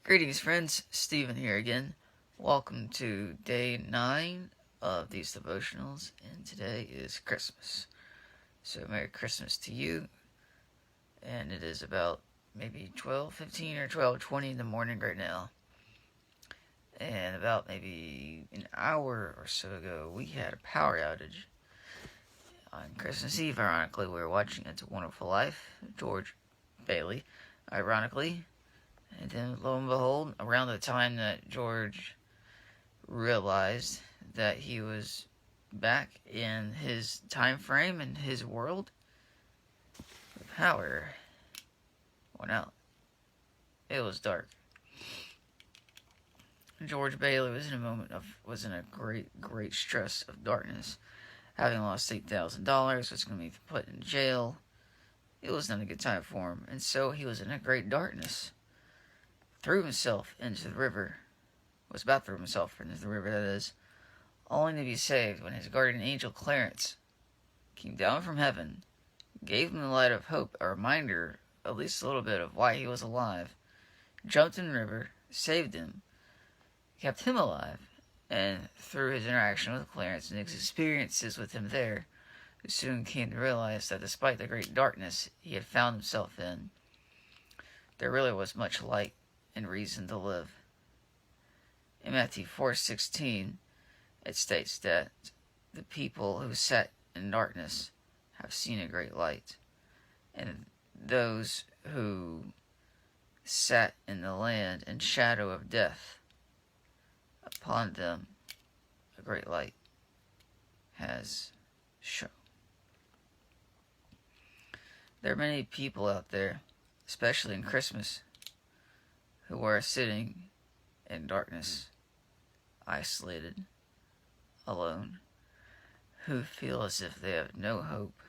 Greetings, friends. Stephen here again. Welcome to day 9 of these devotionals, and today is Christmas. So, Merry Christmas to you. And it is about maybe 12:15 or 12:20 in the morning right now. And about maybe an hour or so ago, we had a power outage. On Christmas Eve, ironically, we were watching It's a Wonderful Life, George Bailey, ironically. And then, lo and behold, around the time that George realized that he was back in his time frame and his world, the power went out. It was dark. George Bailey was in a great stress of darkness, having lost $8,000, was going to be put in jail. It was not a good time for him, and so he was in a great darkness. Threw himself into the river. Was about to throw himself into the river, that is, only to be saved when his guardian angel Clarence came down from heaven, gave him the light of hope, a reminder, at least a little bit, of why he was alive, jumped in the river, saved him, kept him alive, and through his interaction with Clarence and his experiences with him there, he soon came to realize that despite the great darkness he had found himself in, there really was much light and reason to live. In Matthew 4:16, it states that the people who sat in darkness have seen a great light, and those who sat in the land and shadow of death, upon them a great light has shone. There are many people out there, especially in Christmas, who are sitting in darkness, isolated, alone, who feel as if they have no hope,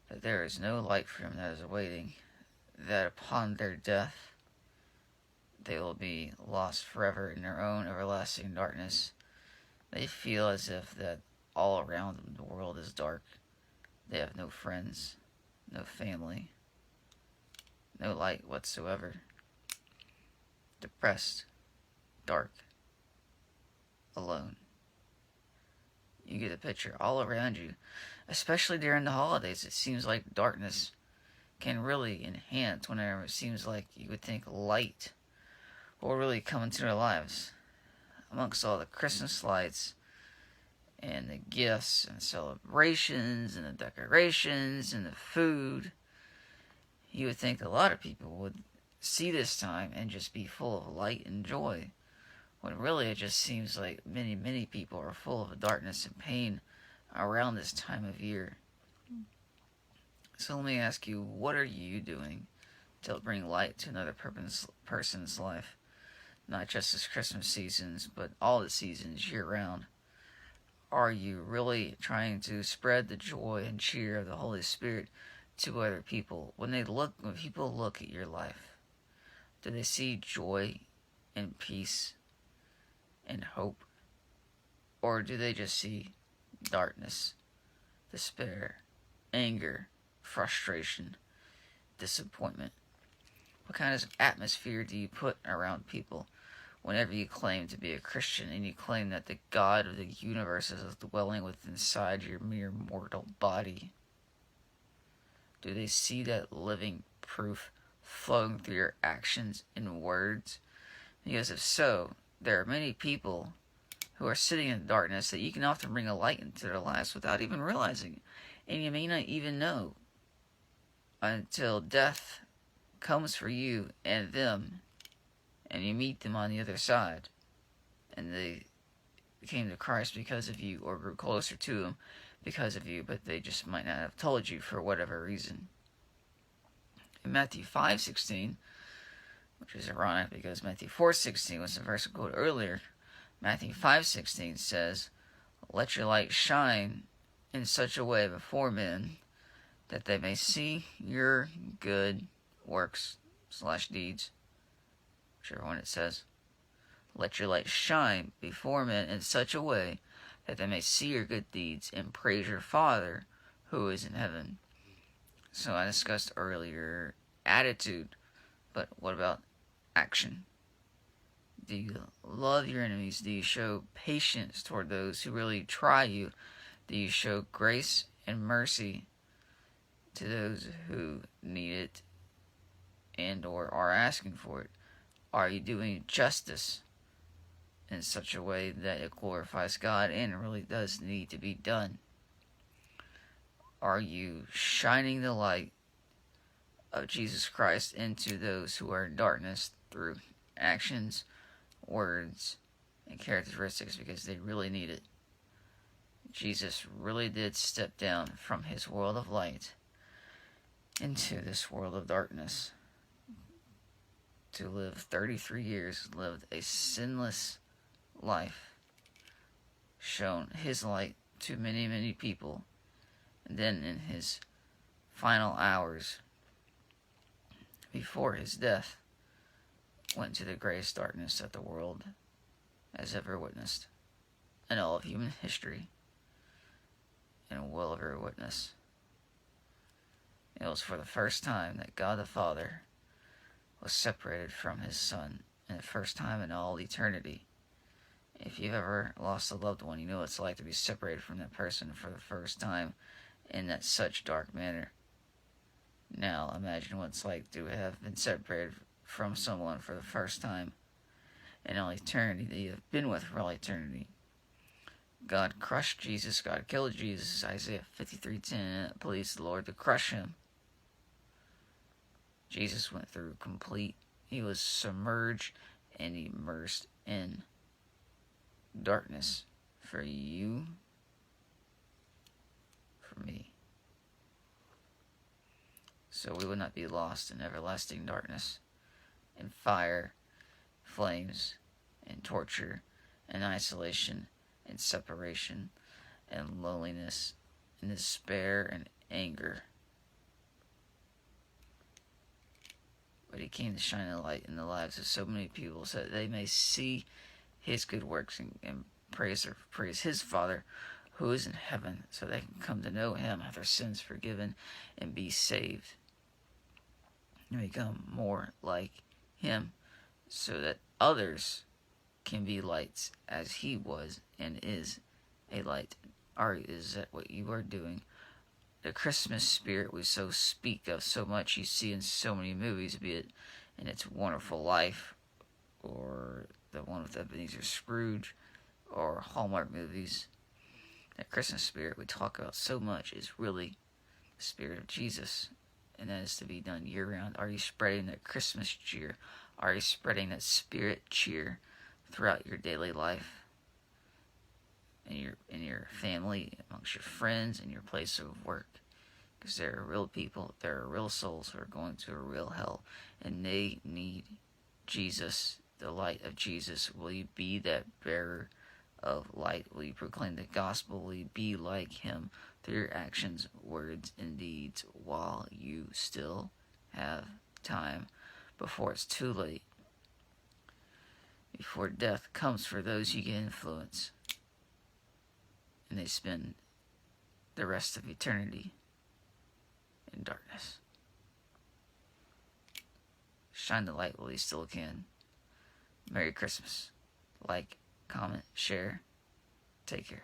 that there is no light for them that is awaiting, that upon their death they will be lost forever in their own everlasting darkness. They feel as if that all around them the world is dark. They have no friends, no family, no light whatsoever. Depressed, dark, alone. You get a picture all around you, especially during the holidays. It seems like darkness can really enhance whenever it seems like you would think light will really come into their lives. Amongst all the Christmas lights and the gifts and celebrations and the decorations and the food, you would think a lot of people would see this time and just be full of light and joy, when really it just seems like many people are full of darkness and pain around this time of year. So let me ask you, what are you doing to bring light to another person's life? Not just this Christmas seasons, but all the seasons year round. Are you really trying to spread the joy and cheer of the Holy Spirit to other people? When people look at your life, do they see joy and peace and hope? Or do they just see darkness, despair, anger, frustration, disappointment? What kind of atmosphere do you put around people whenever you claim to be a Christian and you claim that the God of the universe is dwelling within inside your mere mortal body? Do they see that living proof flowing through your actions and words? Because if so, there are many people who are sitting in darkness that you can often bring a light into their lives without even realizing. And you may not even know until death comes for you and them, and you meet them on the other side, and they came to Christ because of you, or grew closer to Him because of you, but they just might not have told you for whatever reason. In Matthew 5:16, which is ironic because Matthew 4:16 was the verse I quoted earlier, Matthew 5:16 says, "Let your light shine in such a way before men that they may see your good works/deeds," whichever one it says. Let your light shine before men in such a way that they may see your good deeds and praise your Father who is in heaven. So I discussed earlier attitude, but what about action? Do you love your enemies? Do you show patience toward those who really try you? Do you show grace and mercy to those who need it and or are asking for it? Are you doing justice in such a way that it glorifies God and really does need to be done? Are you shining the light of Jesus Christ into those who are in darkness through actions, words, and characteristics because they really need it? Jesus really did step down from his world of light into this world of darkness to live 33 years, lived a sinless life, shown his light to many, many people, and then in his final hours before his death, went to the greatest darkness that the world has ever witnessed in all of human history and will ever witness. It was for the first time that God the Father was separated from his Son, and the first time in all eternity. If you've ever lost a loved one, you know what it's like to be separated from that person for the first time in that such dark manner. Now imagine what it's like to have been separated from someone for the first time in all eternity, that you have been with for all eternity. God crushed Jesus, God killed Jesus, Isaiah 53:10, pleased the Lord to crush him. Jesus went through he was submerged and immersed in darkness for you, for me. So we would not be lost in everlasting darkness, in fire, flames, and torture, and isolation, and separation, and loneliness, and despair, and anger. But he came to shine a light in the lives of so many people so that they may see his good works and praise his Father who is in heaven, so they can come to know him, have their sins forgiven, and be saved, and become more like him, so that others can be lights as he was and is a light. Is that what you are doing? The Christmas spirit we so speak of so much, you see in so many movies, be it in It's Wonderful Life, or the one with Ebenezer Scrooge, or Hallmark movies. That Christmas spirit we talk about so much is really the spirit of Jesus, and that is to be done year-round. Are you spreading that Christmas cheer? Are you spreading that spirit cheer throughout your daily life, in your family, amongst your friends, in your place of work? Because there are real people, there are real souls who are going to a real hell, and they need Jesus, the light of Jesus. Will you be that bearer of light? Will you proclaim the gospel? Will you be like him through your actions, words, and deeds while you still have time, before it's too late, before death comes for those you can influence, and they spend the rest of eternity in darkness? Shine the light while you still can. Merry Christmas. Like, comment, share. Take care.